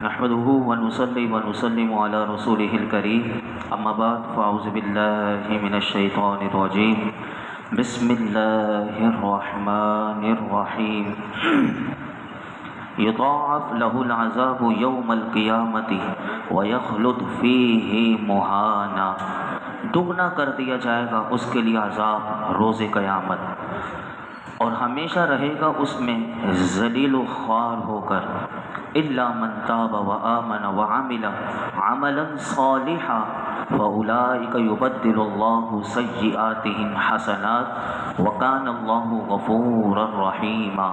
نحمده ونصلي ونسلم على رسوله الكريم اما بعد فاعوذ بالله من الشيطان الرجيم بسم الله الرحمن الرحيم يضاعف له العذاب يوم القيامة ويخلد فيه مهانا، دگنا کر دیا جائے گا اس کے لیے عذاب روز قیامت، اور ہمیشہ رہے گا اس میں ذلیل و خوار ہو کر۔ الا من تاب وآمن وعمل عملا صالحا فاولئک یبدل اللہ سیئاتہم حسنات وکان اللہ غفورا رحیما،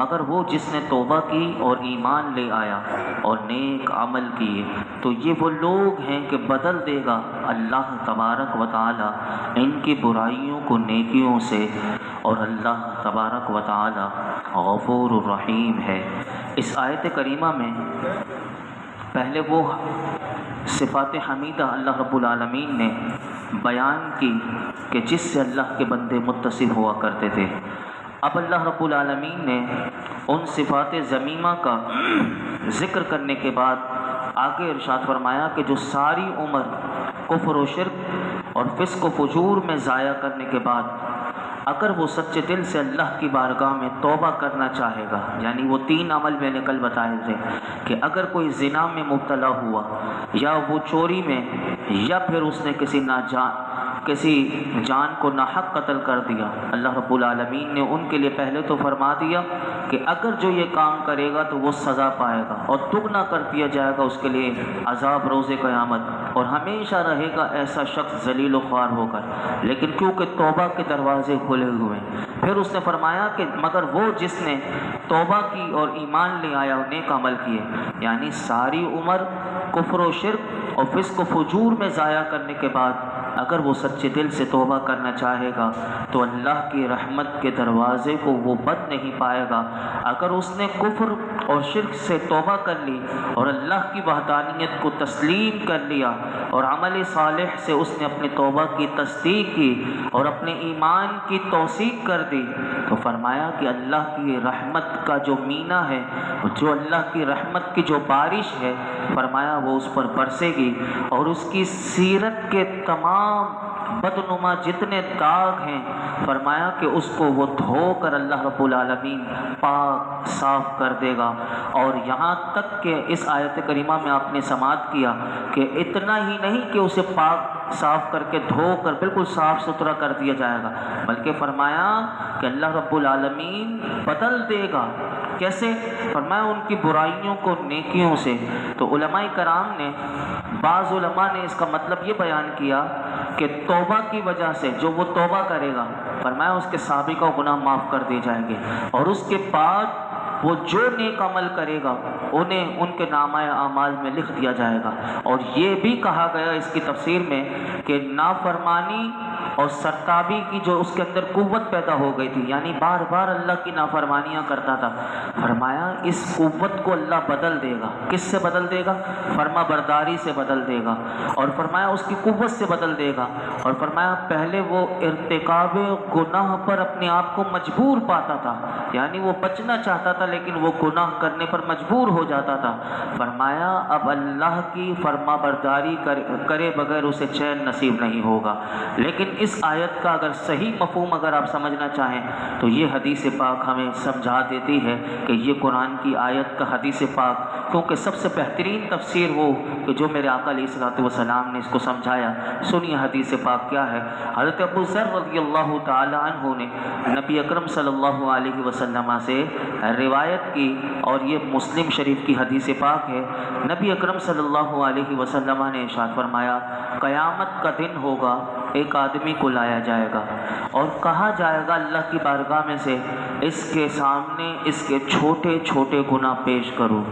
مگر وہ جس نے توبہ کی اور ایمان لے آیا اور نیک عمل کیے تو یہ وہ لوگ ہیں کہ بدل دے گا اللہ تبارک و تعالی ان کی برائیوں کو نیکیوں سے، اور اللہ تبارک و تعالی غفور الرحیم ہے۔ اس آیت کریمہ میں پہلے وہ صفات حمیدہ اللہ رب العالمین نے بیان کی کہ جس سے اللہ کے بندے متصف ہوا کرتے تھے، اب اللہ رب العالمین نے ان صفات ذمیمہ کا ذکر کرنے کے بعد آگے ارشاد فرمایا کہ جو ساری عمر کفر و شرک اور فسق و فجور میں ضائع کرنے کے بعد اگر وہ سچے دل سے اللہ کی بارگاہ میں توبہ کرنا چاہے گا، یعنی وہ تین عمل میں نے کل بتائے تھے کہ اگر کوئی زنا میں مبتلا ہوا یا وہ چوری میں یا پھر اس نے کسی جان کو ناحق قتل کر دیا، اللہ رب العالمین نے ان کے لیے پہلے تو فرما دیا کہ اگر جو یہ کام کرے گا تو وہ سزا پائے گا اور دگنا کر دیا جائے گا اس کے لیے عذاب روز قیامت، اور ہمیشہ رہے گا ایسا شخص ذلیل و خوار ہو کر، لیکن کیونکہ توبہ کے دروازے کھلے ہوئے ہیں۔ پھر اس نے فرمایا کہ مگر وہ جس نے توبہ کی اور ایمان لے آیا اور نیک عمل کیے، یعنی ساری عمر کفر و شرک اور فسق و فجور میں ضائع کرنے کے بعد اگر وہ سچے دل سے توبہ کرنا چاہے گا تو اللہ کی رحمت کے دروازے کو وہ بند نہیں پائے گا۔ اگر اس نے کفر اور شرک سے توبہ کر لی اور اللہ کی وحدانیت کو تسلیم کر لیا اور عمل صالح سے اس نے اپنی توبہ کی تصدیق کی اور اپنے ایمان کی توثیق کر دی، تو فرمایا کہ اللہ کی رحمت کا جو مینہ ہے، جو اللہ کی رحمت کی جو بارش ہے، فرمایا وہ اس پر برسے گی، اور اس کی سیرت کے تمام بدنما جتنے داغ ہیں، فرمایا کہ اس کو وہ دھو کر اللہ رب العالمین پاک صاف کر دے گا۔ اور یہاں تک کہ اس آیت کریمہ میں آپ نے سماعت کیا کہ اتنا ہی نہیں کہ اسے پاک صاف کر کے دھو کر بالکل صاف ستھرا کر دیا جائے گا، بلکہ فرمایا کہ اللہ رب العالمین بدل دے گا۔ کیسے؟ فرمایا ان کی برائیوں کو نیکیوں سے۔ تو علماء کرام نے، بعض علماء نے اس کا مطلب یہ بیان کیا کہ توبہ کی وجہ سے جو وہ توبہ کرے گا، فرمایا اس کے سابقہ گناہ معاف کر دیے جائیں گے، اور اس کے بعد وہ جو نیک عمل کرے گا انہیں ان کے نامہ اعمال میں لکھ دیا جائے گا۔ اور یہ بھی کہا گیا اس کی تفسیر میں کہ نافرمانی اور سرتابی کی جو اس کے اندر قوت پیدا ہو گئی تھی، یعنی بار بار اللہ کی نافرمانیاں کرتا تھا، فرمایا اس قوت کو اللہ بدل دے گا۔ کس سے بدل دے گا؟ فرما برداری سے بدل دے گا، اور فرمایا اس کی قوت سے بدل دے گا، اور فرمایا پہلے وہ ارتکاب گناہ پر اپنے آپ کو مجبور پاتا تھا، یعنی وہ بچنا چاہتا تھا لیکن وہ گناہ کرنے پر مجبور ہو جاتا تھا، فرمایا اب اللہ کی فرما برداری کرے بغیر اسے چین نصیب نہیں ہوگا۔ لیکن اس آیت کا اگر صحیح مفہوم اگر آپ سمجھنا چاہیں تو یہ حدیث پاک ہمیں سمجھا دیتی ہے کہ یہ قرآن کی آیت کا حدیث پاک، کیونکہ سب سے بہترین تفسیر وہ کہ جو میرے آقا علیہ الصلوۃ والسلام نے اس کو سمجھایا۔ سنیے حدیث پاک کیا ہے۔ حضرت ابو ذر رضی اللہ تعالی عنہ نے نبی اکرم صلی اللہ علیہ وسلم سے روایت کی، اور یہ مسلم شریف کی حدیث پاک ہے۔ نبی اکرم صلی اللہ علیہ وسلم نے ارشاد فرمایا، قیامت کا دن ہوگا، ایک آدمی کو لایا جائے گا اور کہا جائے گا اللہ کی بارگاہ میں سے اس کے سامنے اس کے چھوٹے چھوٹے گناہ پیش کرو۔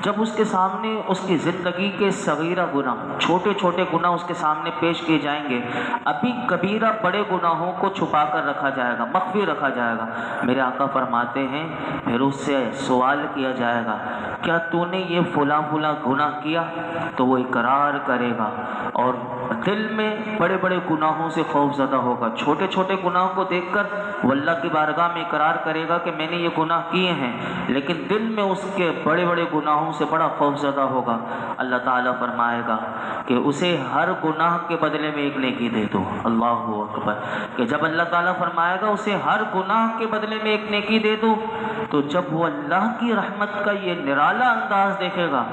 جب اس کے سامنے اس کی زندگی کے صغیرہ گناہ، چھوٹے چھوٹے گناہ اس کے سامنے پیش کیے جائیں گے، ابھی کبیرہ بڑے گناہوں کو چھپا کر رکھا جائے گا، مخفی رکھا جائے گا۔ میرے آقا فرماتے ہیں پھر اس سے سوال کیا جائے گا، کیا تو نے یہ فلاں فلاں گناہ کیا؟ تو وہ اقرار کرے گا، اور دل میں بڑے بڑے گناہوں سے خوف زدہ ہوگا، چھوٹے چھوٹے گناہوں کو دیکھ کر وہ اللہ کی بارگاہ میں اقرار کرے گا کہ میں نے یہ گناہ کیے ہیں، لیکن دل میں اس کے بڑے بڑے گناہوں سے بڑا خوف زدہ ہوگا۔ اللہ تعالیٰ فرمائے گا کہ اسے ہر گناہ کے بدلے میں ایک نیکی دے دو۔ اللہ اکبر، کہ جب اللہ تعالیٰ فرمائے گا اسے ہر گناہ کے بدلے میں ایک نیکی دے دو، تو جب وہ اللہ کی رحمت کا یہ نرالا انداز دیکھے گا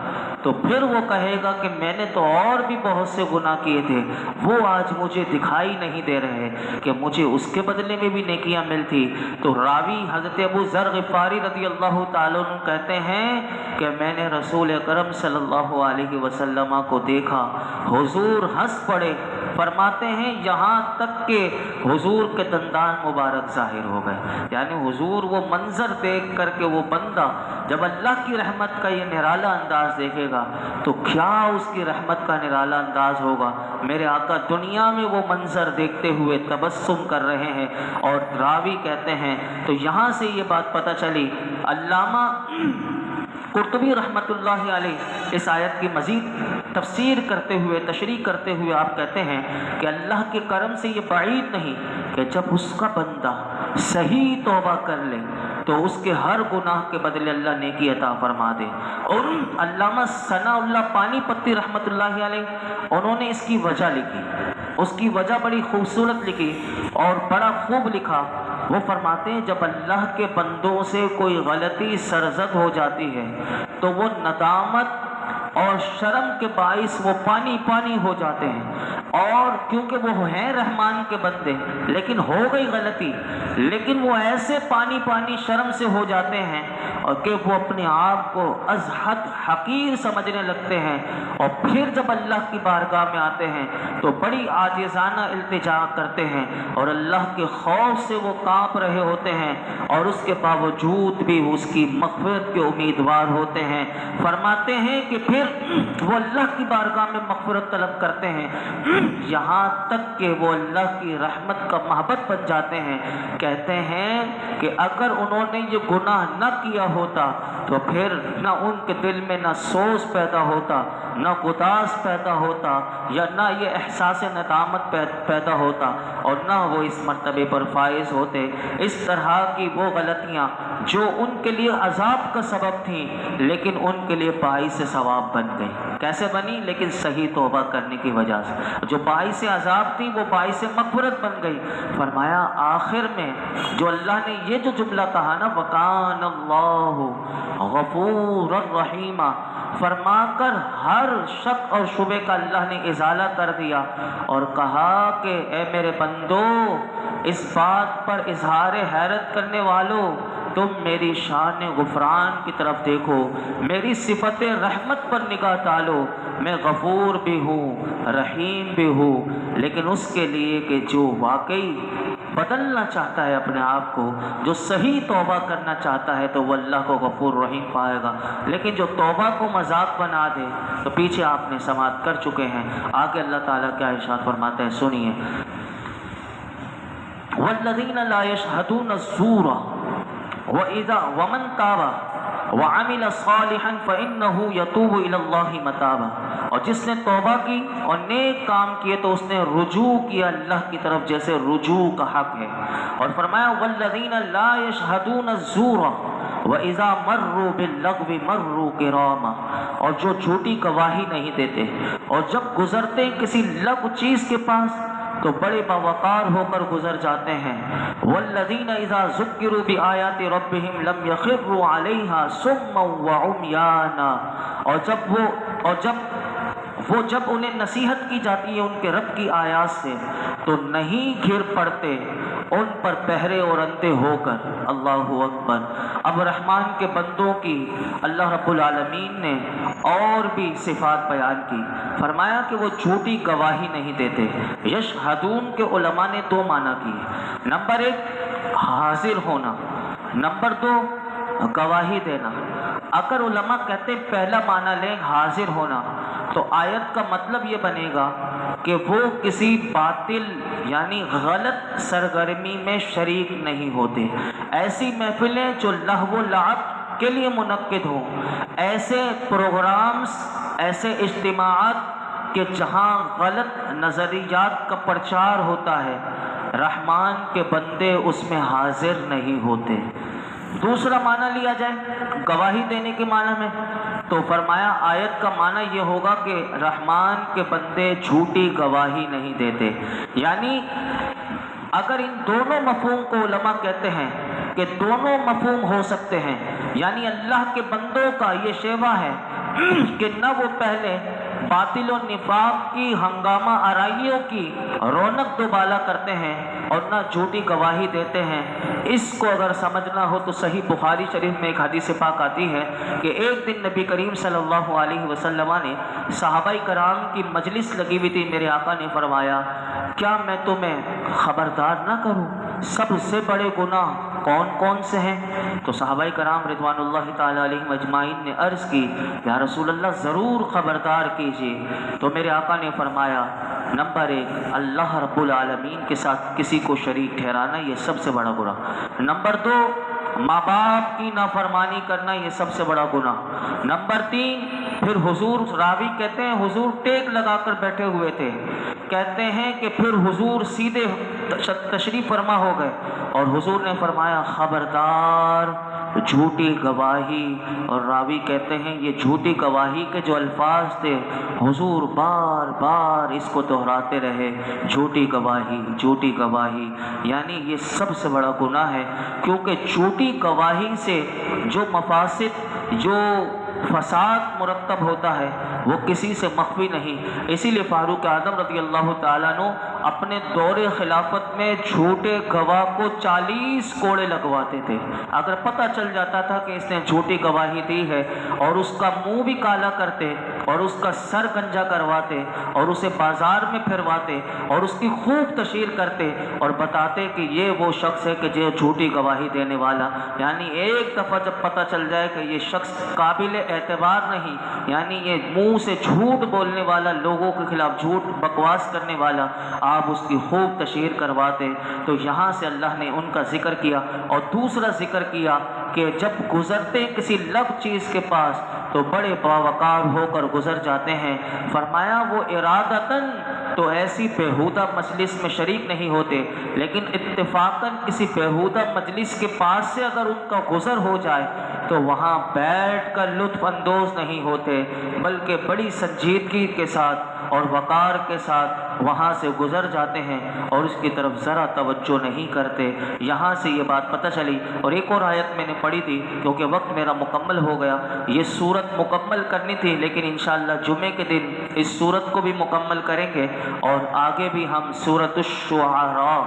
تو پھر وہ کہے گا کہ میں نے تو اور بھی بہت سے گناہ کیے تھے، وہ آج مجھے دکھائی نہیں دے رہے کہ مجھے اس کے بدلے میں بھی نیکیاں ملتی۔ تو راوی حضرت ابو ذر غفاری رضی اللہ تعالیٰ عنہ کہتے ہیں کہ میں نے رسول اکرم صلی اللہ علیہ وسلم کو دیکھا، حضور ہنس پڑے، فرماتے ہیں یہاں تک کہ حضور کے دندان مبارک ظاہر ہو گئے، یعنی حضور وہ منظر دیکھ کر کے وہ بندہ جب اللہ کی رحمت کا یہ نرالا انداز دیکھے گا تو کیا اس کی رحمت کا نرالا انداز ہوگا۔ میرے آقا دنیا میں وہ منظر دیکھتے ہوئے تبسم کر رہے ہیں، اور راوی کہتے ہیں تو یہاں سے یہ بات پتہ چلی۔ علامہ قرطبی رحمۃ اللہ علیہ اس آیت کی مزید تفسیر کرتے ہوئے، تشریح کرتے ہوئے آپ کہتے ہیں کہ اللہ کے کرم سے یہ بعید نہیں کہ جب اس کا بندہ صحیح توبہ کر لے تو اس کے ہر گناہ کے بدلے اللہ نیکی عطا فرما دے۔ اور علامہ ثناء اللہ پانی پتی رحمۃ اللہ علیہ انہوں نے اس کی وجہ لکھی، اس کی وجہ بڑی خوبصورت لکھی اور بڑا خوب لکھا۔ وہ فرماتے ہیں جب اللہ کے بندوں سے کوئی غلطی سرزد ہو جاتی ہے تو وہ ندامت اور شرم کے باعث وہ پانی پانی ہو جاتے ہیں، اور کیونکہ وہ ہیں رحمان کے بندے، لیکن ہو گئی غلطی، لیکن وہ ایسے پانی پانی شرم سے ہو جاتے ہیں اور کہ وہ اپنے آپ کو از حد حقیر سمجھنے لگتے ہیں، اور پھر جب اللہ کی بارگاہ میں آتے ہیں تو بڑی عاجزانہ التجا کرتے ہیں اور اللہ کے خوف سے وہ کانپ رہے ہوتے ہیں، اور اس کے باوجود بھی اس کی مغفرت کے امیدوار ہوتے ہیں۔ فرماتے ہیں کہ پھر وہ اللہ کی بارگاہ میں مغفرت طلب کرتے ہیں، یہاں تک کہ وہ اللہ کی رحمت کا محبت بن جاتے ہیں۔ کہتے ہیں کہ اگر انہوں نے یہ گناہ نہ کیا ہوتا تو پھر نہ ان کے دل میں نہ سوز پیدا ہوتا، نہ قداس پیدا ہوتا، یا نہ یہ احساس ندامت پیدا ہوتا، اور نہ وہ اس مرتبے پر فائز ہوتے۔ اس طرح کی وہ غلطیاں جو ان کے لیے عذاب کا سبب تھیں لیکن ان کے لیے باعث ثواب بن گئی۔ کیسے بنی؟ لیکن صحیح توبہ کرنے کی وجہ سے۔ جو باعث عذاب تھی وہ باعث مغفرت بن گئی۔ فرمایا آخر میں جو اللہ نے یہ جو جملہ کہا نا وَكَانَ اللَّهُ غَفُورًا رَحِيمًا، فرما کر ہر شک اور شبے کا اللہ نے ازالہ کر دیا اور کہا کہ اے میرے بندو، اس بات پر اظہار حیرت کرنے والوں، تم میری شان غفران کی طرف دیکھو، میری صفت رحمت پر نگاہ ڈالو۔ میں غفور بھی ہوں، رحیم بھی ہوں، لیکن اس کے لیے کہ جو واقعی بدلنا چاہتا ہے اپنے آپ کو، جو صحیح توبہ کرنا چاہتا ہے تو وہ اللہ کو غفور رحیم پائے گا، لیکن جو توبہ کو مذاق بنا دے تو پیچھے آپ نے سماعت کر چکے ہیں۔ آگے اللہ تعالیٰ کیا ارشاد فرماتا ہے، سنیے۔ وَالَّذِينَ لَا يَشْهَدُونَ الزُّورَ وَمَنْ تَابَ وَعَمِلَ صَالِحًا فَإِنَّهُ يَتُوبُ إِلَى اللَّهِ مَتَابًا، اور جس نے توبہ کی اور نیک کام کیے تو اس نے رجوع کیا اللہ کی طرف جیسے رجوع کا حق ہے۔ اور فرمایا وَالَّذِينَ لَا يَشْهَدُونَ الزُّورَ وَإِذَا مَرُّوا بِاللَّغْوِ مَرُّوا كِرَامًا، اور جو جھوٹی گواہی نہیں دیتے اور جب گزرتے کسی لغو چیز کے پاس تو بڑے باوقار ہو کر گزر جاتے ہیں۔ والذین اذا ذکروا بآیات ربہم لم یخروا علیہا صما وعمیانا، اور جب انہیں نصیحت کی جاتی ہے ان کے رب کی آیات سے تو نہیں گر پڑتے ان پر بہرے اور اندھے ہو کر۔ اللہ اکبر۔ اب رحمان کے بندوں کی اللہ رب العالمین نے اور بھی صفات بیان کی۔ فرمایا کہ وہ جھوٹی گواہی نہیں دیتے۔ یشہدون کے علماء نے دو معنی کی، نمبر 1 حاضر ہونا، نمبر 2 گواہی دینا۔ اگر علماء کہتے پہلا معنی لیں حاضر ہونا تو آیت کا مطلب یہ بنے گا کہ وہ کسی باطل یعنی غلط سرگرمی میں شریک نہیں ہوتے۔ ایسی محفلیں جو لہو و لعب کے لیے منعقد ہوں، ایسے پروگرامز، ایسے اجتماعات کہ جہاں غلط نظریات کا پرچار ہوتا ہے رحمان کے بندے اس میں حاضر نہیں ہوتے۔ دوسرا معنی لیا جائے گواہی دینے کے معنی میں تو فرمایا آیت کا معنی یہ ہوگا کہ رحمان کے بندے جھوٹی گواہی نہیں دیتے، یعنی اگر ان دونوں مفہوم کو علماء کہتے ہیں کہ دونوں مفہوم ہو سکتے ہیں، یعنی اللہ کے بندوں کا یہ شیوہ ہے کہ نہ وہ پہلے باطل و نفاق کی ہنگامہ آرائیوں کی رونق دوبالا کرتے ہیں اور نہ جھوٹی گواہی دیتے ہیں۔ اس کو اگر سمجھنا ہو تو صحیح بخاری شریف میں ایک حدیث پاک آتی ہے کہ ایک دن نبی کریم صلی اللہ علیہ وسلم نے صحابہ کرام کی مجلس لگی ہوئی تھی، میرے آقا نے فرمایا کیا میں تمہیں خبردار نہ کروں سب سے بڑے گناہ کون کون سے ہیں؟ تو صحابہ کرام رضوان اللہ تعالی علیہم اجمعین نے عرض کی یا رسول اللہ ضرور خبردار کیجیے۔ تو میرے آقا نے فرمایا نمبر 1 اللہ رب العالمین کے ساتھ کسی کو شریک ٹھہرانا، یہ سب سے بڑا گناہ۔ نمبر 2 ماں باپ کی نافرمانی کرنا، یہ سب سے بڑا گناہ۔ نمبر 3 پھر حضور، راوی کہتے ہیں حضور ٹیک لگا کر بیٹھے ہوئے تھے، کہتے ہیں کہ پھر حضور سیدھے تشریف فرما ہو گئے اور حضور نے فرمایا خبردار جھوٹی گواہی، اور راوی کہتے ہیں یہ جھوٹی گواہی کے جو الفاظ تھے حضور بار بار اس کو دہراتے رہے، جھوٹی گواہی جھوٹی گواہی، یعنی یہ سب سے بڑا گناہ ہے، کیونکہ جھوٹی گواہی سے جو مفاسد، جو فساد مرتب ہوتا ہے وہ کسی سے مخفی نہیں۔ اسی لیے فاروق اعظم رضی اللہ تعالیٰ عنہ اپنے دور خلافت میں جھوٹے گواہ کو 40 کوڑے لگواتے تھے۔ اگر پتہ چل جاتا تھا کہ اس نے جھوٹی گواہی دی ہے اور اس کا منہ بھی کالا کرتے اور اس کا سر گنجا کرواتے اور اسے بازار میں پھرواتے اور اس کی خوب تشہیر کرتے اور بتاتے کہ یہ وہ شخص ہے کہ جو جھوٹی گواہی دینے والا، یعنی ایک دفعہ جب پتہ چل جائے کہ یہ شخص قابل اعتبار نہیں، یعنی یہ منہ سے جھوٹ بولنے والا، لوگوں کے خلاف جھوٹ بکواس کرنے والا، آپ اس کی خوب تشہیر کرواتے۔ تو یہاں سے اللہ نے ان کا ذکر کیا، اور دوسرا ذکر کیا کہ جب گزرتے کسی لب چیز کے پاس تو بڑے باوقار ہو کر گزر جاتے ہیں، فرمایا وہ ارادتاً تو ایسی بےہودہ مجلس میں شریک نہیں ہوتے، لیکن اتفاقاً کسی بےہودہ مجلس کے پاس سے اگر ان کا گزر ہو جائے تو وہاں بیٹھ کر لطف اندوز نہیں ہوتے، بلکہ بڑی سنجیدگی کے ساتھ اور وقار کے ساتھ وہاں سے گزر جاتے ہیں اور اس کی طرف ذرا توجہ نہیں کرتے۔ یہاں سے یہ بات پتہ چلی، اور ایک اور آیت میں نے پڑھی تھی کیونکہ وقت میرا مکمل ہو گیا، یہ سورت مکمل کرنی تھی لیکن انشاءاللہ جمعے کے دن اس سورت کو بھی مکمل کریں گے، اور آگے بھی ہم سورۃ الشعراء،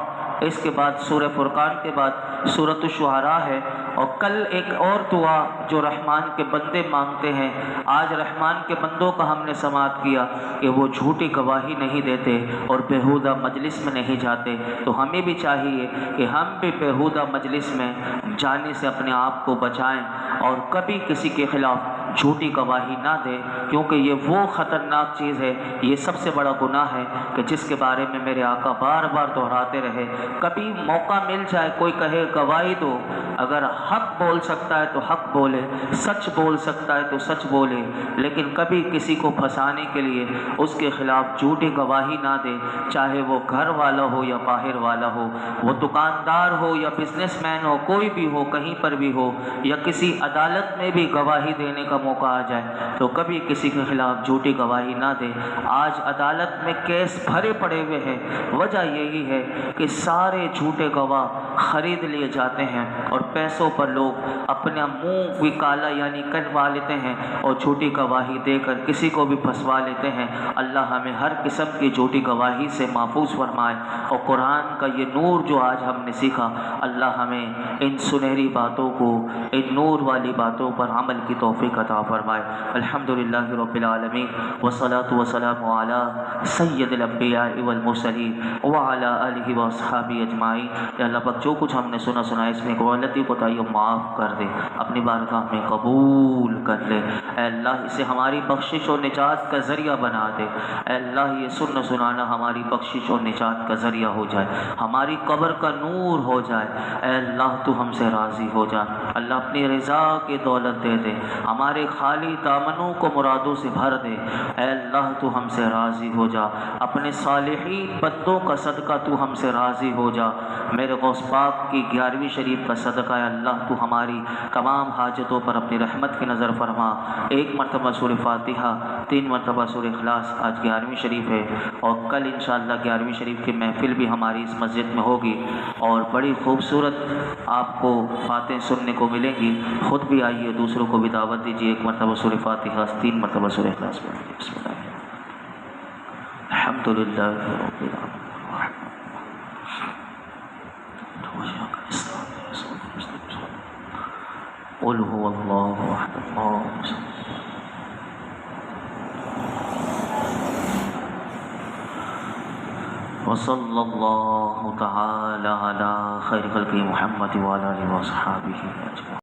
اس کے بعد سورہ فرقان کے بعد سورۃ الشعراء ہے، اور کل ایک اور دعا جو رحمان کے بندے مانگتے ہیں، آج رحمان کے بندوں کا ہم نے سماعت کیا کہ وہ جھوٹی گواہی نہیں دیتے اور بےہودہ مجلس میں نہیں جاتے، تو ہمیں بھی چاہیے کہ ہم بھی بےہودہ مجلس میں جانے سے اپنے آپ کو بچائیں اور کبھی کسی کے خلاف جھوٹی گواہی نہ دیں، کیونکہ یہ وہ خطرناک چیز ہے، یہ سب سے بڑا گناہ ہے کہ جس کے بارے میں میرے آقا بار بار دہراتے رہے۔ کبھی موقع مل جائے کوئی کہے گواہی دو، اگر حق بول سکتا ہے تو حق بولے، سچ بول سکتا ہے تو سچ بولے، لیکن کبھی کسی کو پھنسانے کے لیے اس کے خلاف جھوٹی گواہی نہ دے، چاہے وہ گھر والا ہو یا باہر والا ہو، وہ دکاندار ہو یا بزنس مین ہو، کوئی بھی ہو، کہیں پر بھی ہو، یا کسی عدالت میں بھی گواہی دینے کا موقع آ جائے تو کبھی کسی کے خلاف جھوٹی گواہی نہ دے۔ آج عدالت میں کیس بھرے پڑے ہوئے ہیں، وجہ یہی ہے کہ سارے جھوٹے گواہ خرید لیے جاتے ہیں اور پیسوں پر لوگ اپنا منہ بھی کالا یعنی کروا لیتے ہیں اور جھوٹی گواہی دے کر کسی کو بھی پھنسوا لیتے ہیں۔ اللہ ہمیں ہر قسم کی جھوٹی گواہی سے محفوظ فرمائے، اور قرآن کا یہ نور جو آج ہم نے سیکھا، اللہ ہمیں ان سنہری باتوں کو، ان نور والی باتوں پر عمل کی توفیق عطا فرمائے۔ الحمدللہ رب العالمین، والصلاة والسلام علی سید الانبیاء والمرسلین وعلی آلہ واصحابہ اجمعین۔ یا اللہ پاک جو کچھ ہم نے سنا اس میں غلط غلطی کوتاہیوں معاف کر دے، اپنی بارگاہ میں قبول کر لے۔ اے اللہ اسے ہماری بخشش و نجات کا ذریعہ بنا دے۔ اے اللہ یہ سننا سنانا ہماری بخشش و نجات کا ذریعہ ہو جائے، ہماری قبر کا نور ہو جائے۔ اے اللہ تو ہم سے راضی ہو جا، اللہ اپنی رضا کی دولت دے دے، ہمارے خالی دامنوں کو مرادوں سے بھر دے۔ اے اللہ تو ہم سے راضی ہو جا، اپنے صالحین بندوں کا صدقہ تو ہم سے راضی ہو جا۔ میرے غوث پاک کی 11ویں شریف کا صدقہ ہے اللہ تو ہماری تمام حاجتوں پر اپنی رحمت کی نظر فرما۔ 1 مرتبہ سورہ فاتحہ، 3 مرتبہ سورہ اخلاص۔ آج 11ویں شریف ہے اور کل انشاءاللہ 11ویں شریف کی محفل بھی ہماری اس مسجد میں ہوگی اور بڑی خوبصورت آپ کو باتیں سننے کو ملیں گی۔ خود بھی آئیے، دوسروں کو بھی دعوت دیجیے۔ 1 مرتبہ سورہ فاتحہ، 3 مرتبہ سورہ اخلاص پڑھیے۔ بسم اللہ الحمدللہ رب العالمین۔ قل هو الله احد الله الصمد وصلی اللہ تعالی علی خیر خلق محمد وعلی آلہ وصحبہ اجمعین۔